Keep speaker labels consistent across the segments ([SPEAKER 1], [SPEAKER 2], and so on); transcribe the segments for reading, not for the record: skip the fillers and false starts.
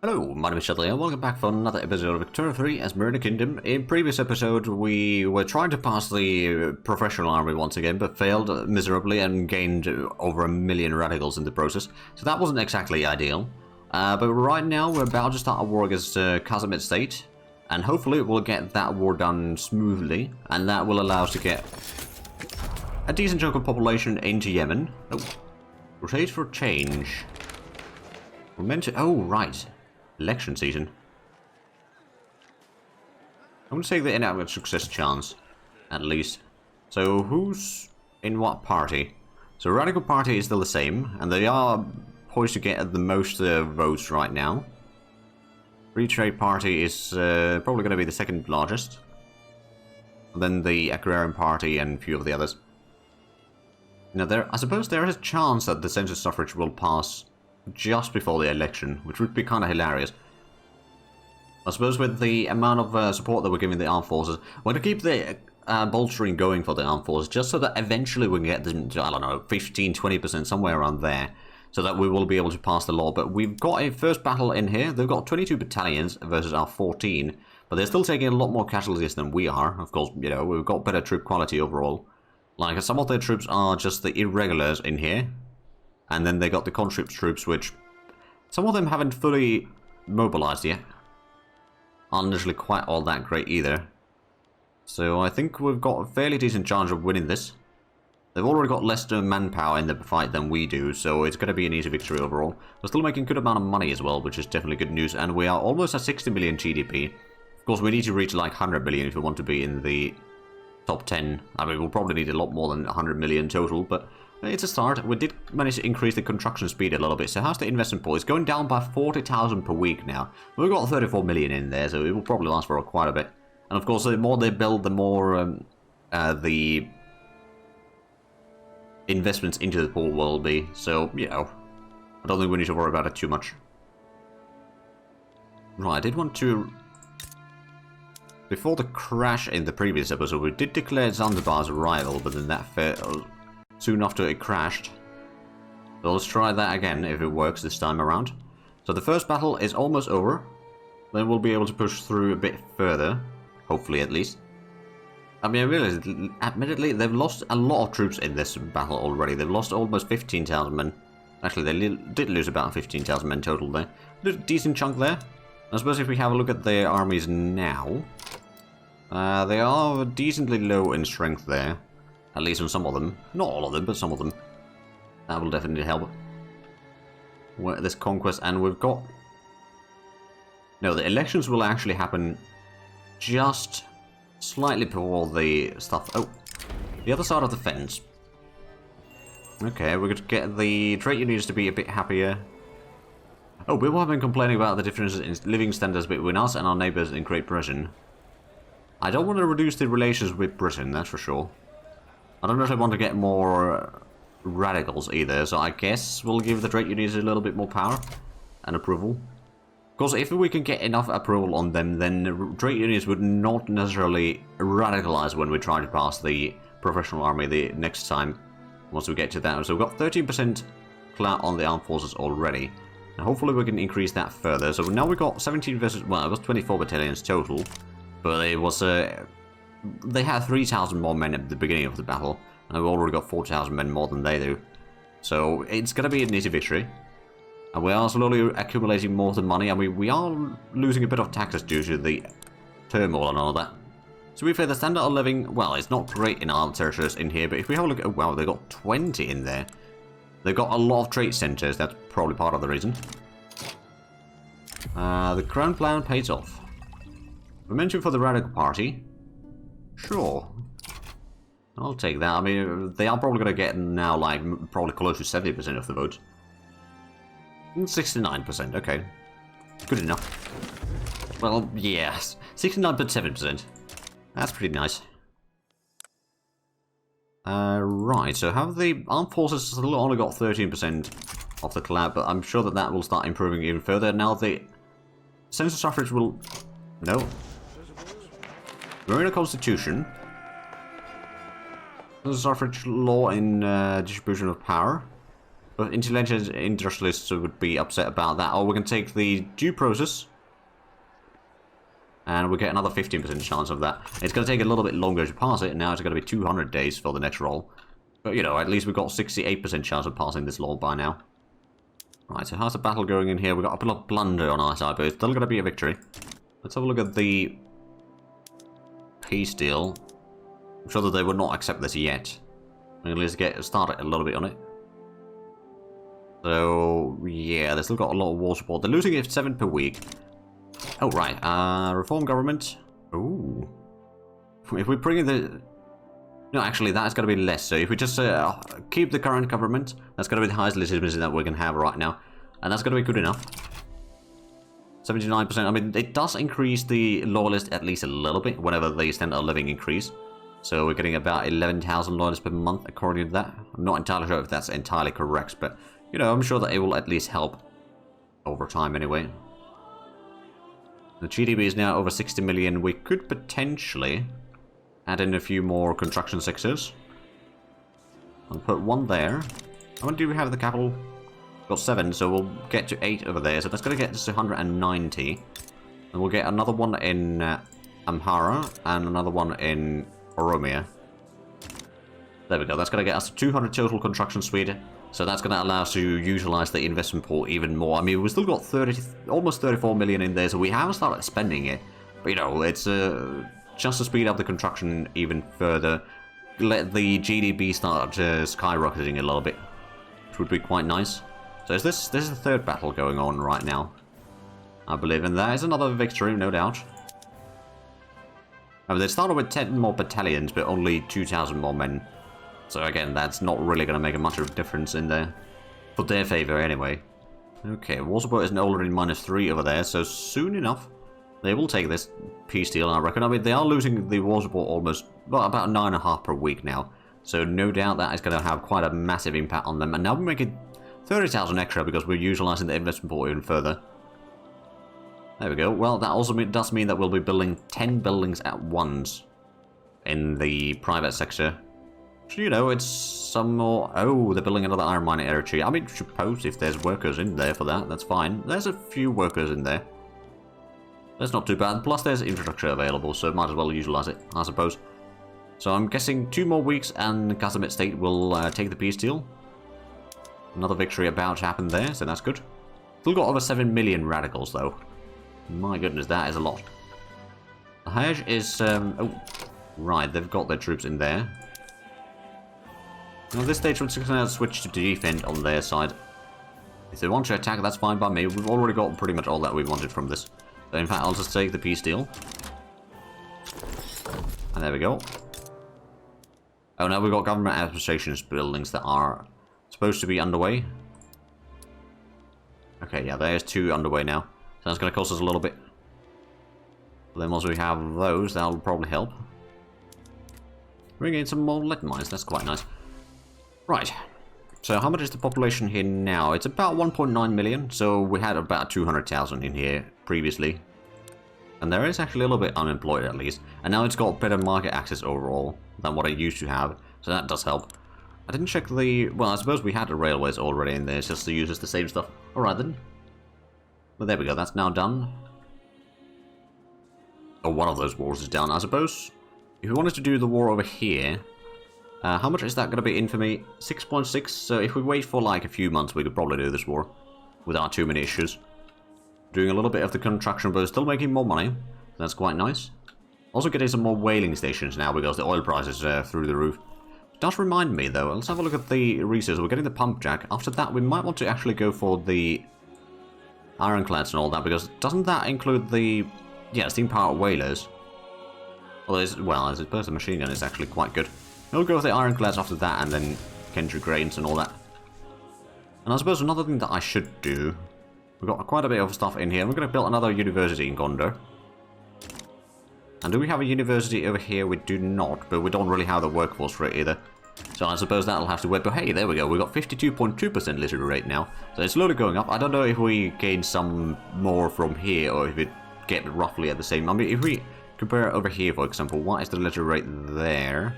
[SPEAKER 1] Hello, my name is Shadley and welcome back for another episode of Victoria 3 as Merina Kingdom. In previous episode we were trying to pass the professional army once again, but failed miserably and gained over 1 million radicals in the process. So that wasn't exactly ideal. But right now we're about to start a war against Casamid State. And hopefully we'll get that war done smoothly. And that will allow us to get a decent chunk of population into Yemen. Oh, rotate for change. We're meant to... oh, right. Election season. I'm going to take the inadequate success chance, at least. So, who's in what party? So, Radical Party is still the same, and they are poised to get the most votes right now. Free Trade Party is probably going to be the second largest. And then the Agrarian Party and a few of the others. Now, I suppose there is a chance that the census suffrage will pass just before the election, which would be kind of hilarious. I suppose with the amount of support that we're giving the armed forces, we're going to keep the bolstering going for the armed forces, just so that eventually we can get them to, I don't know, 15-20%, somewhere around there, so that we will be able to pass the law. But we've got a first battle in here. They've got 22 battalions versus our 14, but they're still taking a lot more casualties than we are. Of course, you know, we've got better troop quality overall. Like, some of their troops are just the irregulars in here. And then they got the conscript troops, which some of them haven't fully mobilized yet. Aren't actually quite all that great either. So I think we've got a fairly decent chance of winning this. They've already got less manpower in the fight than we do, so it's going to be an easy victory overall. We're still making a good amount of money as well, which is definitely good news. And we are almost at 60 million GDP. Of course, we need to reach like 100 million if we want to be in the top 10. I mean, we'll probably need a lot more than 100 million total, but... it's a start. We did manage to increase the construction speed a little bit. So how's the investment pool? It's going down by 40,000 per week now. We've got 34 million in there, so it will probably last for quite a bit. And of course, the more they build, the more the investments into the pool will be. So, you know, I don't think we need to worry about it too much. Right, I did want to... before the crash in the previous episode, we did declare Zanzibar's arrival, but then that failed. Soon after it crashed. So let's try that again if it works this time around. So the first battle is almost over. Then we'll be able to push through a bit further. Hopefully at least. I mean, I realize, admittedly, they've lost a lot of troops in this battle already. They've lost almost 15,000 men. Actually, they did lose about 15,000 men total there. A decent chunk there. I suppose if we have a look at their armies now. They are decently low in strength there. At least on some of them. Not all of them, but some of them. That will definitely help. This conquest, and we've got... no, the elections will actually happen just slightly before the stuff... oh, the other side of the fence. Okay, we're going to get the trade unions to be a bit happier. Oh, people have been complaining about the differences in living standards between us and our neighbours in Great Britain. I don't want to reduce the relations with Britain, that's for sure. I don't really want to get more radicals either, so I guess we'll give the trade unions a little bit more power and approval. Because if we can get enough approval on them, then the trade unions would not necessarily radicalize when we try to pass the professional army the next time, once we get to that. So we've got 13% clout on the armed forces already, and hopefully we can increase that further. So now we've got 17 versus, well, it was 24 battalions total, but it was they had 3,000 more men at the beginning of the battle, and we've already got 4,000 men more than they do. So it's going to be an easy victory. And we are slowly accumulating more of the money, and we are losing a bit of taxes due to the turmoil and all that. So we feel the standard of living, well, it's not great in our territories in here, but if we have a look at, oh, wow, they've got 20 in there. They've got a lot of trade centers, that's probably part of the reason. The Crown Plan pays off. We mentioned for the Radical Party. Sure. I'll take that. I mean, they are probably going to get now, like, probably close to 70% of the votes. 69%, okay. Good enough. Well, yes. 69.7%. That's pretty nice. Right, so have the armed forces still only got 13% of the clout, but I'm sure that that will start improving even further. Now the census suffrage will... no. Merina Constitution. Census suffrage law in distribution of power. But intelligent industrialists would be upset about that. Oh, we can take the due process. And we get another 15% chance of that. It's going to take a little bit longer to pass it. Now it's going to be 200 days for the next roll. But, you know, at least we've got 68% chance of passing this law by now. Right, so how's the battle going in here? We've got a bit of plunder on our side, but it's still going to be a victory. Let's have a look at the peace deal. I'm sure that they would not accept this yet. At least get started a little bit on it. So, yeah, they've still got a lot of war support. They're losing it 7 per week. Oh, right. Reform government. Ooh. If we bring in the... No, actually, that's going to be less. So if we just keep the current government, that's going to be the highest legitimacy that we can have right now. And that's going to be good enough. 79%. I mean, it does increase the loyalist at least a little bit whenever the standard of living increase. So we're getting about 11,000 loyalists per month according to that. I'm not entirely sure if that's entirely correct, but, you know, I'm sure that it will at least help over time anyway. The GDP is now over 60 million. We could potentially add in a few more construction sectors. I'll put one there. How many do we have at the capital? We've got 7, so we'll get to 8 over there. So that's going to get us to 190. And we'll get another one in Amhara and another one in Oromia. There we go. That's going to get us to 200 total construction speed. So that's going to allow us to utilize the investment pool even more. I mean, we've still got almost 34 million in there, so we haven't started spending it. But, you know, it's just to speed up the construction even further. Let the GDP start skyrocketing a little bit, which would be quite nice. So is this is the third battle going on right now, I believe, and that is another victory, no doubt. I mean, they started with 10 more battalions, but only 2,000 more men. So again, that's not really going to make a much of a difference in there. For their favor, anyway. Okay, war support is already -3 over there, so soon enough, they will take this peace deal, I reckon. I mean, they are losing the war support almost, well, about 9.5 per week now. So no doubt that is going to have quite a massive impact on them. And now we're making 30,000 extra because we're utilizing the investment pool even further. There we go. Well, that also does mean that we'll be building 10 buildings at once in the private sector. So, you know, it's some more... Oh, they're building another iron mining area tree. I mean, suppose if there's workers in there for that, that's fine. There's a few workers in there. That's not too bad. Plus, there's infrastructure available, so might as well utilize it, I suppose. So I'm guessing 2 more weeks and Kazimit State will take the peace deal. Another victory about to happen there, so that's good. Still got over 7 million radicals, though. My goodness, that is a lot. The Hajj is... oh, right, they've got their troops in there. Now, at this stage, we're just going to switch to defend on their side. If they want to attack, that's fine by me. We've already got pretty much all that we wanted from this. So, in fact, I'll just take the peace deal. And there we go. Oh, now we've got government administrations buildings that are supposed to be underway. Okay, yeah, there's 2 underway now. So that's going to cost us a little bit. But then once we have those, that'll probably help. Bring in some more lead mines, that's quite nice. Right, so how much is the population here now? It's about 1.9 million, so we had about 200,000 in here previously. And there is actually a little bit unemployed at least. And now it's got better market access overall than what it used to have, so that does help. I didn't check the... Well, I suppose we had the railways already in there, it's just to use the same stuff. Alright then. Well, there we go, that's now done. Oh, one of those wars is done, I suppose. If we wanted to do the war over here... how much is that going to be in for me? 6.6, so if we wait for like a few months, we could probably do this war without too many issues. Doing a little bit of the construction, but still making more money. That's quite nice. Also getting some more whaling stations now because the oil prices are through the roof. It does remind me though, let's have a look at the resources. We're getting the pump jack. After that, we might want to actually go for the ironclads and all that, because doesn't that include the steam powered whalers? Well, as it the machine gun is actually quite good. We'll go with the ironclads after that, and then Kendrick grains and all that. And I suppose another thing that I should do... We've got quite a bit of stuff in here. We're going to build another university in Gondar. And do we have a university over here? We do not, but we don't really have the workforce for it either. So I suppose that'll have to wait. But hey, there we go. We've got 52.2% literary rate now. So it's slowly going up. I don't know if we gain some more from here, or if it get roughly at the same... I mean, if we compare it over here, for example, what is the literary rate there?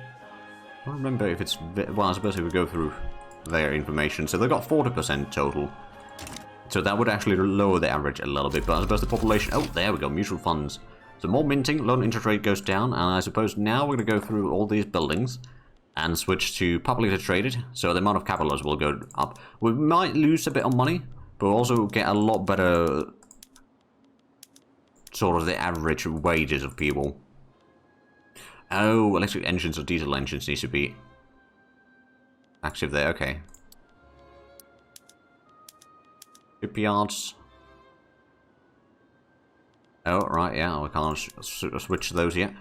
[SPEAKER 1] I don't remember if it's... Well, I suppose if we go through their information. So they've got 40% total. So that would actually lower the average a little bit. But I suppose the population... Oh, there we go. Mutual funds. So more minting, loan interest rate goes down. And I suppose now we're going to go through all these buildings and switch to publicly traded. So the amount of capitalists will go up. We might lose a bit of money, but we'll also get a lot better... sort of the average wages of people. Oh, electric engines or diesel engines needs to be active there, okay. Shipyards. Oh, right, yeah, we can't switch those yet.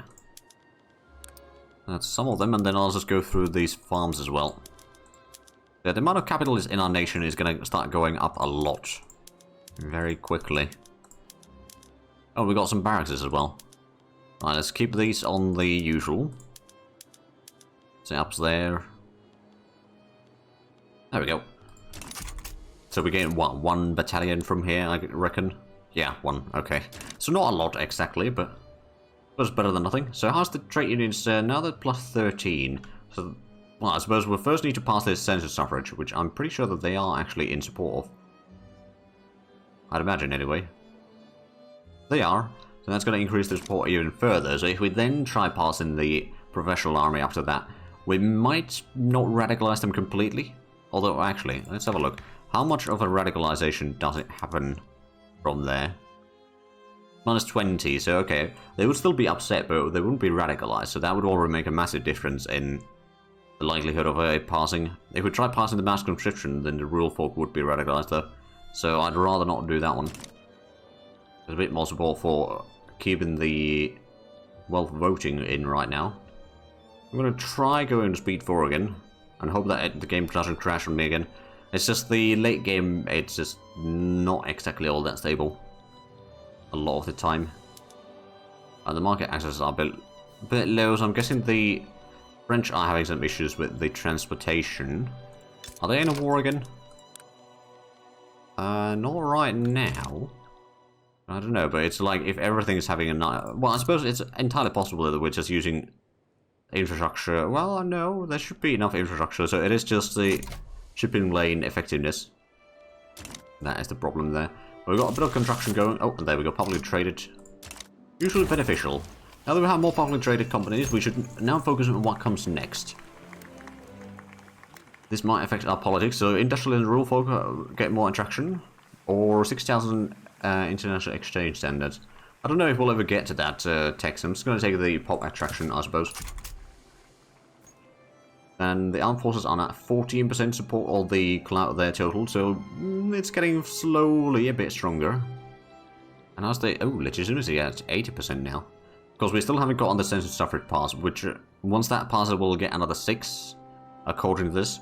[SPEAKER 1] That's some of them, and then I'll just go through these farms as well. Yeah, the amount of capitalists in our nation is going to start going up a lot. Very quickly. Oh, we got some barracks as well. Right, let's keep these on the usual. Setups there. There we go. So we're getting, what, 1 battalion from here, I reckon? Yeah, 1, okay. So not a lot exactly, but it was better than nothing. So how's the trade unions? Now they're plus 13. So, well, I suppose we'll first need to pass this census suffrage, which I'm pretty sure that they are actually in support of. I'd imagine, anyway. They are. So that's going to increase the support even further. So if we then try passing the professional army after that, we might not radicalize them completely. Although, actually, let's have a look. How much of a radicalization does it happen from there? Minus 20, so okay. They would still be upset, but they wouldn't be radicalized. So that would already make a massive difference in the likelihood of a passing. If we try passing the mass conscription, then the rural folk would be radicalized though. So I'd rather not do that one. There's a bit more support for keeping the wealth voting in right now. I'm going to try going to speed 4 again, and hope that the game doesn't crash on me again. It's just the late game, it's just not exactly all that stable. A lot of the time. And the market access are a bit low, so I'm guessing the French are having some issues with the transportation. Are they in a war again? Not right now. I don't know, but it's like if everything's having a... Well, I suppose it's entirely possible that we're just using infrastructure. Well, no, there should be enough infrastructure, so it is just the shipping lane effectiveness. That is the problem there. We've got a bit of construction going. Oh, there we go, publicly traded. Usually beneficial. Now that we have more publicly traded companies, we should now focus on what comes next. This might affect our politics, so industrial and rural folk get more attraction. Or 6,000... international exchange standards. I don't know if we'll ever get to that text. I'm just going to take the pop attraction, I suppose. And the armed forces are at 14% support all the clout there total, so it's getting slowly a bit stronger. And as they... Oh, legitimacy, yeah, it's 80% now. Because we still haven't got on the census suffrage pass, which once that passes, we'll get another 6, according to this.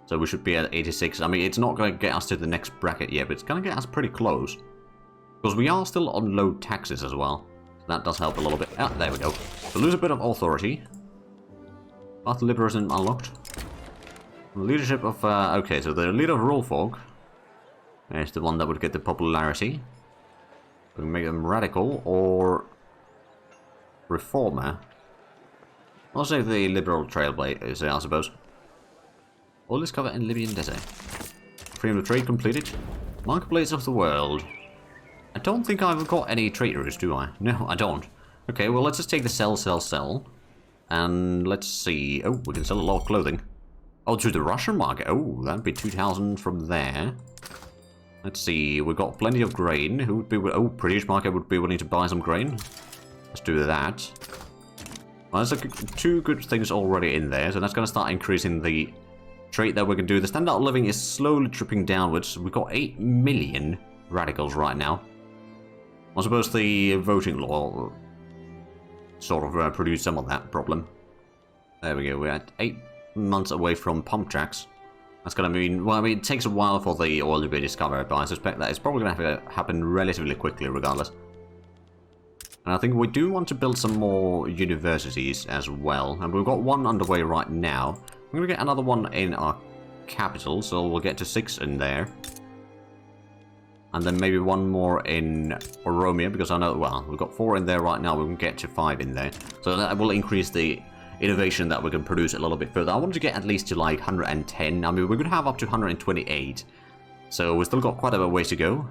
[SPEAKER 1] So we should be at 86. I mean, it's not going to get us to the next bracket yet, but it's going to get us pretty close. Because we are still on low taxes as well. So that does help a little bit. Ah, there we go. So lose a bit of authority. Path liberalism unlocked. Leadership of... okay, so the leader of rural folk is the one that would get the popularity. We can make them radical or reformer. I'll say the liberal trailblazer, I suppose. All is covered in Libyan desert. Freedom of trade completed. Marketplace of the world. I don't think I've got any traitors, do I? No, I don't. Okay, well, let's just take the sell. And let's see. Oh, we can sell a lot of clothing. Oh, to the Russian market. Oh, that'd be 2,000 from there. Let's see. We've got plenty of grain. Who would be... Oh, British market would be willing to buy some grain. Let's do that. Well, there's like 2 good things already in there, so that's going to start increasing the trade that we can do. The standard of living is slowly tripping downwards. We've got 8 million radicals right now. I suppose the voting law sort of produced some of that problem. There we go, we're at 8 months away from pump tracks. That's going to mean, well, I mean, it takes a while for the oil to be discovered, but I suspect that it's probably going to happen relatively quickly regardless. And I think we do want to build some more universities as well, and we've got 1 underway right now. We're going to get another one in our capital, so we'll get to 6 in there. And then maybe 1 more in Oromia, because I know, well, we've got 4 in there right now, we can get to 5 in there. So that will increase the innovation that we can produce a little bit further. I want to get at least to like 110. I mean, we could have up to 128. So we've still got quite a ways to go.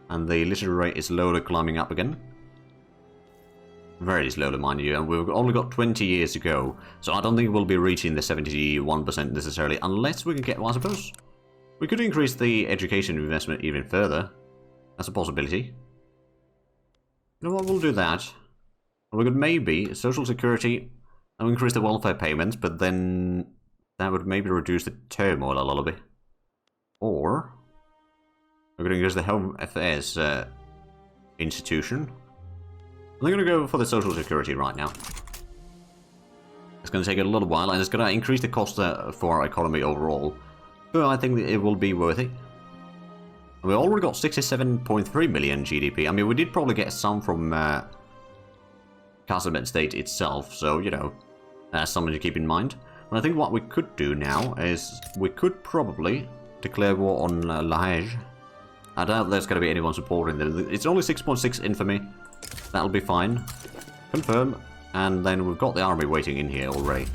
[SPEAKER 1] And the literary rate is slowly climbing up again. Very slowly, mind you, and we've only got 20 years to go. So I don't think we'll be reaching the 71% necessarily, unless we can get, well, I suppose we could increase the education investment even further. That's a possibility. You know what, we'll do that. We could maybe social security and increase the welfare payments, but then that would maybe reduce the turmoil a little bit. Or we're going to increase the Home Affairs institution. I'm going to go for the social security right now. It's going to take a little while, and it's going to increase the cost for our economy overall. But I think that it will be worth it. We already got 67.3 million GDP. I mean, we did probably get some from Casamet State itself, so, you know, that's something to keep in mind. But I think what we could do now is we could probably declare war on Liège. I doubt there's going to be anyone supporting them. It's only 6.6 infamy. That'll be fine. Confirm. And then we've got the army waiting in here already.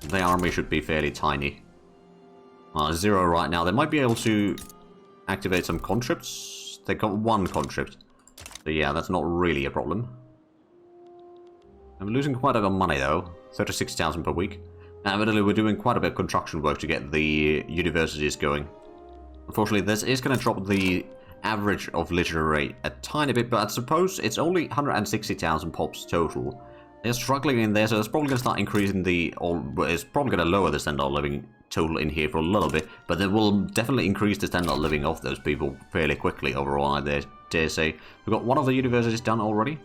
[SPEAKER 1] The army should be fairly tiny. Well, 0 right now. They might be able to activate some conscripts. They got 1 conscript. So yeah, that's not really a problem. I'm losing quite a bit of money though. 36,000 per week. Evidently we're doing quite a bit of construction work to get the universities going. Unfortunately, this is going to drop the average of literary rate a tiny bit, but I suppose it's only 160,000 pops total. They're struggling in there, so it's probably going to start increasing it's probably going to lower the standard of living total in here for a little bit, but it will definitely increase the standard of living of those people fairly quickly overall, I dare say. We've got 1 of the universities done already.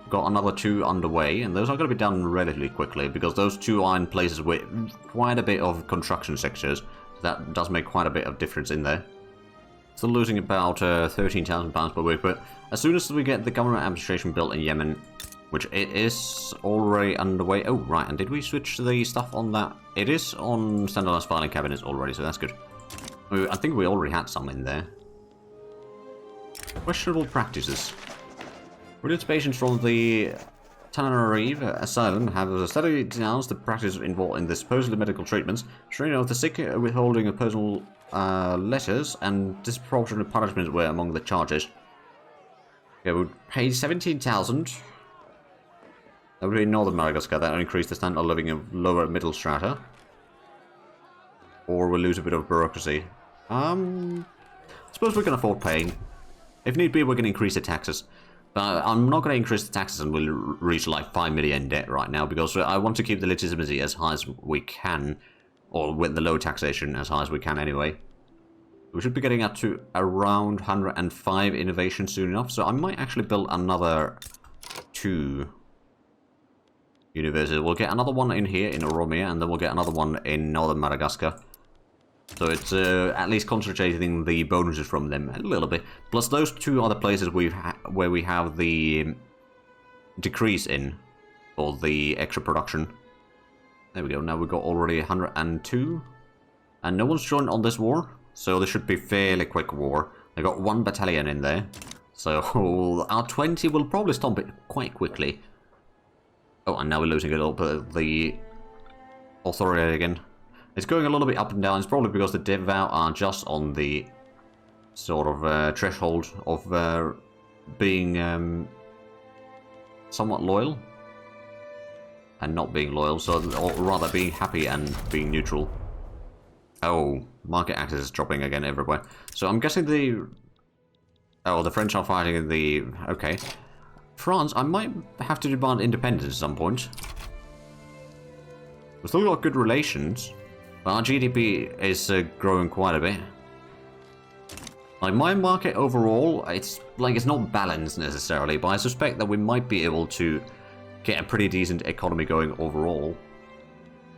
[SPEAKER 1] We've got another 2 underway, and those are going to be done relatively quickly, because those 2 are in places with quite a bit of construction sectors. That does make quite a bit of difference in there. Still losing about £13,000 per week, but as soon as we get the government administration built in Yemen, which it is already underway. Oh, right, and did we switch the stuff on that? It is on standardized filing cabinets already, so that's good. I think we already had some in there. Questionable practices. Brilliant patients from the Tenerife Asylum have steadily denounced the practices involved in the supposedly medical treatments, restraining of the sick, withholding of personal letters, and disproportionate punishments were among the charges. Okay, we paid 17,000. That would be in Northern Madagascar. That would increase the standard of living of lower middle strata. Or we'll lose a bit of bureaucracy. I suppose we can afford paying. If need be, we can increase the taxes. But I'm not going to increase the taxes and we'll reach like 5 million debt right now, because I want to keep the legitimacy as high as we can, or with the low taxation as high as we can anyway. We should be getting up to around 105 innovation soon enough, so I might actually build another 2 universities. We'll get another one in here in Oromia, and then we'll get another one in Northern Madagascar. So it's at least concentrating the bonuses from them a little bit. Plus those 2 other places where we have the decrease in, or the extra production. There we go, now we've got already 102. And no one's joined on this war, so this should be fairly quick war. They got 1 battalion in there. So our 20 will probably stomp it quite quickly. Oh, and now we're losing a little bit of the authority again. It's going a little bit up and down. It's probably because the devout are just on the sort of threshold of being somewhat loyal and not being loyal, so or rather being happy and being neutral. Oh, market access is dropping again everywhere. So I'm guessing the French are fighting in the okay. France, I might have to demand independence at some point. We've still got good relations. But our GDP is growing quite a bit. Like, my market overall, it's not balanced necessarily, but I suspect that we might be able to get a pretty decent economy going overall.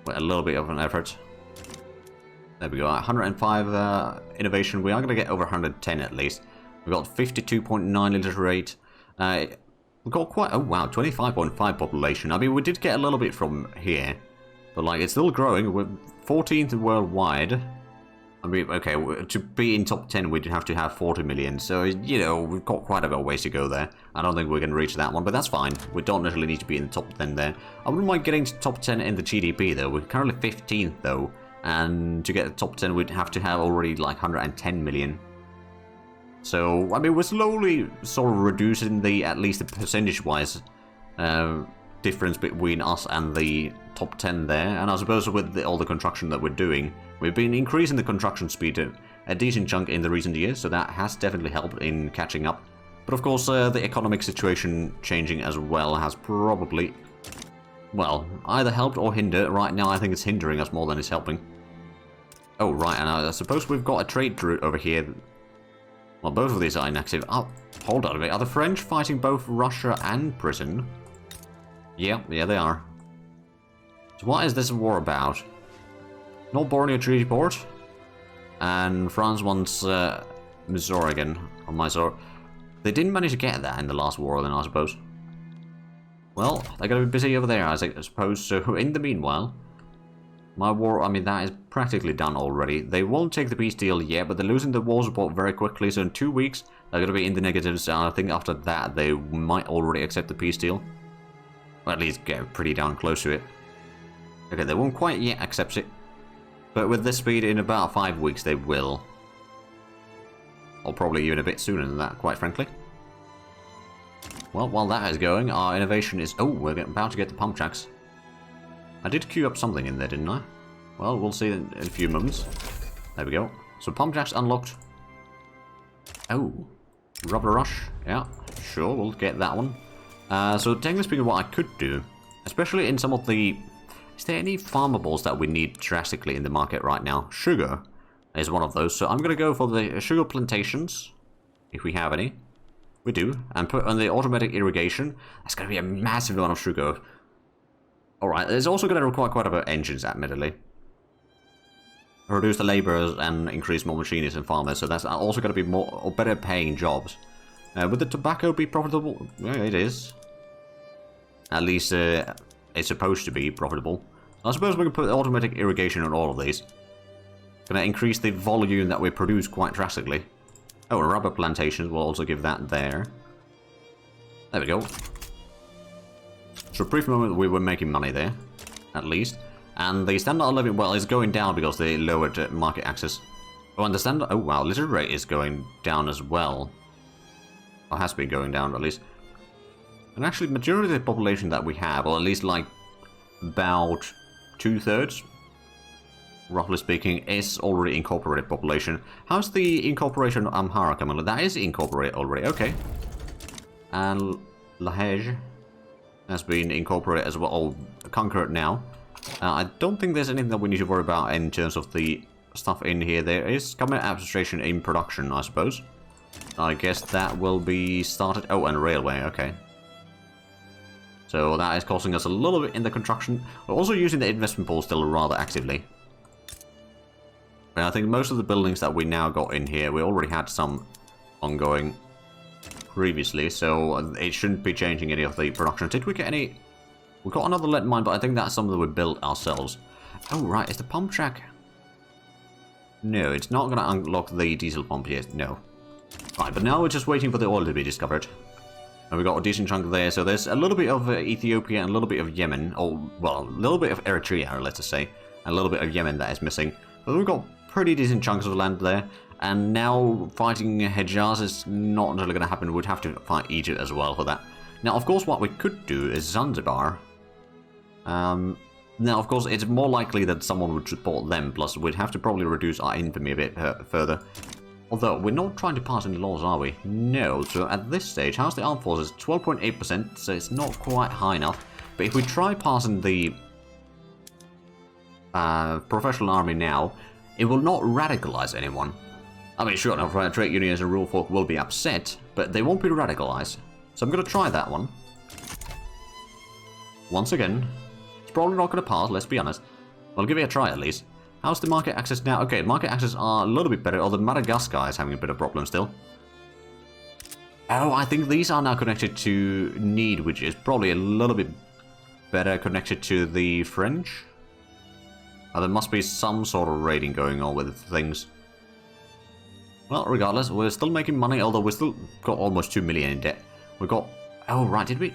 [SPEAKER 1] With a little bit of an effort. There we go, 105 innovation. We are going to get over 110 at least. We've got 52.9 literary rate. We've got quite, oh wow, 25.5 population. I mean, we did get a little bit from here. But like, it's still growing. We're 14th worldwide. I mean, okay, to be in top 10, we'd have to have 40 million. So, you know, we've got quite a bit of ways to go there. I don't think we're going to reach that one, but that's fine. We don't necessarily need to be in the top 10 there. I wouldn't mind getting to top 10 in the GDP, though. We're currently 15th, though. And to get the top 10, we'd have to have already, like, 110 million. So, I mean, we're slowly sort of reducing the, at least the percentage-wise, difference between us and the top 10 there. And I suppose with all the construction that we're doing, we've been increasing the construction speed a decent chunk in the recent years, so that has definitely helped in catching up. But of course, the economic situation changing as well has probably, well, either helped or hindered. Right now, I think it's hindering us more than it's helping. Oh, right, and I suppose we've got a trade route over here. Well, both of these are inactive. Oh, hold on a minute. Are the French fighting both Russia and Britain? Yeah, they are. So what is this war about? North Borneo Treaty Port? And France wants Mysore again, or Mysore. They didn't manage to get that in the last war then, I suppose. Well, they're going to be busy over there, I suppose. So in the meanwhile, my war, I mean, that is practically done already. They won't take the peace deal yet, but they're losing the war support very quickly. So in 2 weeks, they're going to be in the negatives. And I think after that, they might already accept the peace deal. Or at least get pretty darn close to it. Okay, they won't quite yet accept it. But with this speed, in about 5 weeks, they will. Or probably even a bit sooner than that, quite frankly. Well, while that is going, our innovation is... Oh, we're about to get the pump jacks. I did queue up something in there, didn't I? Well, we'll see in a few moments. There we go. So pump jacks unlocked. Oh, rubber rush. Yeah, sure, we'll get that one. So technically speaking, what I could do, especially in some of the... Is there any farmables that we need drastically in the market right now? Sugar is one of those. So I'm going to go for the sugar plantations, if we have any. We do. And put on the automatic irrigation. That's going to be a massive amount of sugar. Alright, there's also going to require quite a bit of engines, admittedly. Reduce the labourers and increase more machinists and farmers. So that's also going to be more or better paying jobs. Would the tobacco be profitable? Yeah, it is. At least it's supposed to be profitable. I suppose we can put automatic irrigation on all of these. Gonna increase the volume that we produce quite drastically. Oh, rubber plantations, we'll also give that there. There we go. For a brief moment we were making money there, at least. And the standard of living, well, is going down because they lowered market access. Oh, and the standard, oh wow, litter rate is going down as well. Or has been going down, at least. And actually, the majority of the population that we have, or at least like about 2/3, roughly speaking, is already incorporated population. How's the incorporation of Amhara coming? That is incorporated already, okay. And Lahej has been incorporated as well, or conquered now. I don't think there's anything that we need to worry about in terms of the stuff in here. There is government administration in production, I suppose. I guess that will be started. Oh, and railway, okay. So that is costing us a little bit in the construction. We're also using the investment pool still rather actively. And I think most of the buildings that we now got in here, we already had some ongoing previously, so it shouldn't be changing any of the production. Did we get any... We got another lead mine, but I think that's something that we built ourselves. Oh, right, is the pump track... No, it's not going to unlock the diesel pump yet, no. Right, but now we're just waiting for the oil to be discovered. And we got a decent chunk there, so there's a little bit of Ethiopia and a little bit of Yemen, or, well, a little bit of Eritrea, let's just say, and a little bit of Yemen that is missing. But we've got pretty decent chunks of land there, and now fighting Hejaz is not really going to happen. We'd have to fight Egypt as well for that. Now, of course, what we could do is Zanzibar. Now, of course, it's more likely that someone would support them, plus we'd have to probably reduce our infamy a bit further. Although, we're not trying to pass any laws, are we? No, so at this stage, how's the armed forces? 12.8%, so it's not quite high enough. But if we try passing the professional army now, it will not radicalize anyone. I mean, sure enough, trade unions and rule folk will be upset, but they won't be radicalized. So I'm going to try that one. Once again, it's probably not going to pass, let's be honest. I'll give it a try at least. How's the market access now? Okay, market access are a little bit better, although Madagascar is having a bit of problem still. Oh, I think these are now connected to need, which is probably a little bit better connected to the French. There must be some sort of raiding going on with things. Well, regardless, we're still making money, although we still got almost 2 million in debt. We got... Oh, right, did we?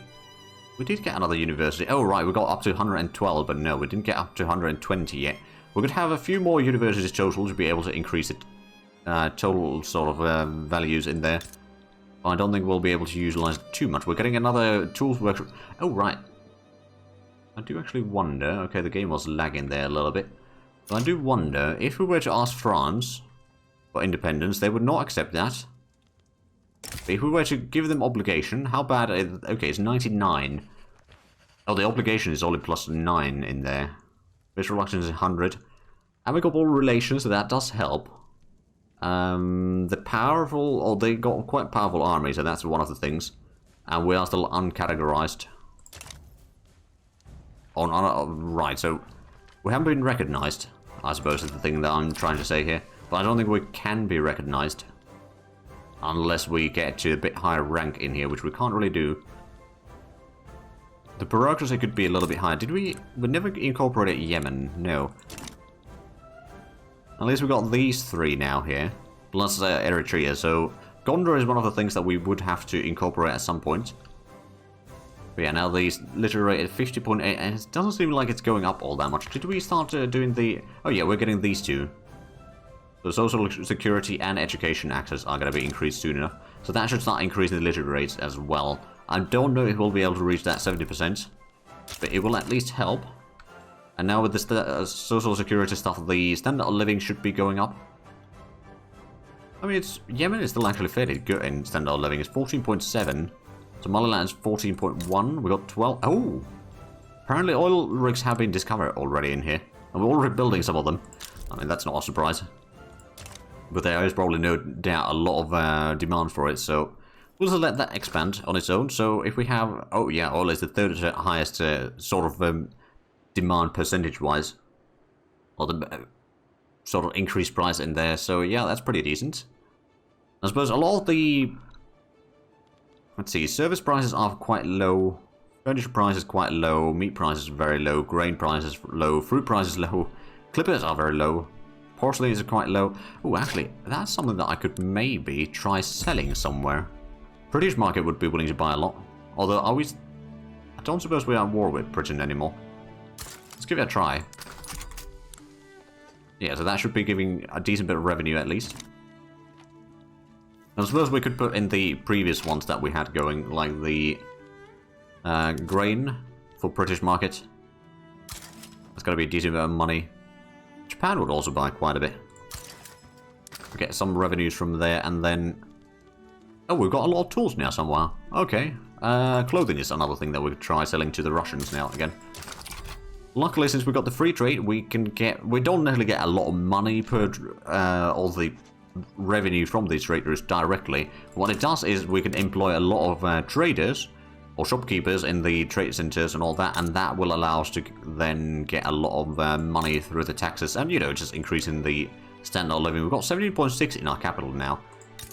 [SPEAKER 1] We did get another university. Oh, right, we got up to 112, but no, we didn't get up to 120 yet. We could have a few more universities total to be able to increase the total sort of values in there. But I don't think we'll be able to utilize it too much. We're getting another tools workshop. Oh, right. I do actually wonder... Okay, the game was lagging there a little bit. But I do wonder, if we were to ask France for independence, they would not accept that. But if we were to give them obligation, how bad... Okay, it's 99. Oh, the obligation is only plus 9 in there. Base reluctance is 100. Amicable relations, so that does help. The powerful... Oh, they got quite powerful army, so that's one of the things. And we are still uncategorized. Oh, no, right, so... We haven't been recognized, I suppose, is the thing that I'm trying to say here. But I don't think we can be recognized. Unless we get to a bit higher rank in here, which we can't really do. The bureaucracy could be a little bit higher. Did we... We never incorporated Yemen, no. At least we got these 3 now here. Plus Eritrea, so... Gondor is one of the things that we would have to incorporate at some point. But yeah, now these literally at 50.8, and it doesn't seem like it's going up all that much. Did we start doing the... Oh yeah, we're getting these 2. So social security and education access are going to be increased soon enough. So that should start increasing the literate rates as well. I don't know if we'll be able to reach that 70%, but it will at least help. And now with the social security stuff, the standard of living should be going up. I mean, Yemen is still actually fairly good in standard of living. It's 14.7. Somaliland is 14.1. We got 12. Oh! Apparently oil rigs have been discovered already in here. And we're already building some of them. I mean, that's not a surprise. But there is probably no doubt a lot of demand for it, so we'll just let that expand on its own. So if we have... Oh yeah, oil is the 3rd highest sort of demand percentage-wise. Or the sort of increased price in there, so yeah, that's pretty decent. I suppose a lot of the... Let's see, service prices are quite low. Furniture prices quite low. Meat prices very low. Grain prices low. Fruit prices low. Clippers are very low. Porcelains are quite low. Oh, actually, that's something that I could maybe try selling somewhere. British market would be willing to buy a lot. Although, are we... I don't suppose we are at war with Britain anymore. Let's give it a try. Yeah, so that should be giving a decent bit of revenue at least. I suppose we could put in the previous ones that we had going, like the grain for British market. That's got to be a decent amount of money. Japan would also buy quite a bit. Get some revenues from there, and then... Oh, we've got a lot of tools now somewhere. Okay. Clothing is another thing that we could try selling to the Russians now again. Luckily, since we got the free trade, we can get... We don't necessarily get a lot of money per... all the revenue from these traders directly. What it does is we can employ a lot of traders or shopkeepers in the trade centers and all that, and that will allow us to then get a lot of money through the taxes and, you know, just increasing the standard of living. We've got 17.6 in our capital now.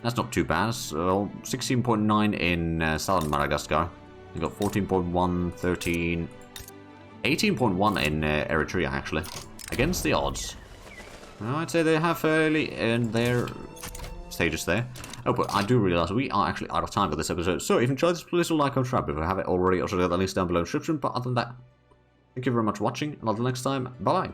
[SPEAKER 1] That's not too bad. So 16.9 in southern Madagascar. We've got 14.1, 13, 18.1 in Eritrea, actually. Against the odds. Well, I'd say they have fairly in their stages there. Oh, but I do realise we are actually out of time for this episode. So if you enjoyed this, please do like or subscribe if you haven't already. Also, got the links down below in the description. But other than that, thank you very much for watching. And until next time, bye-bye.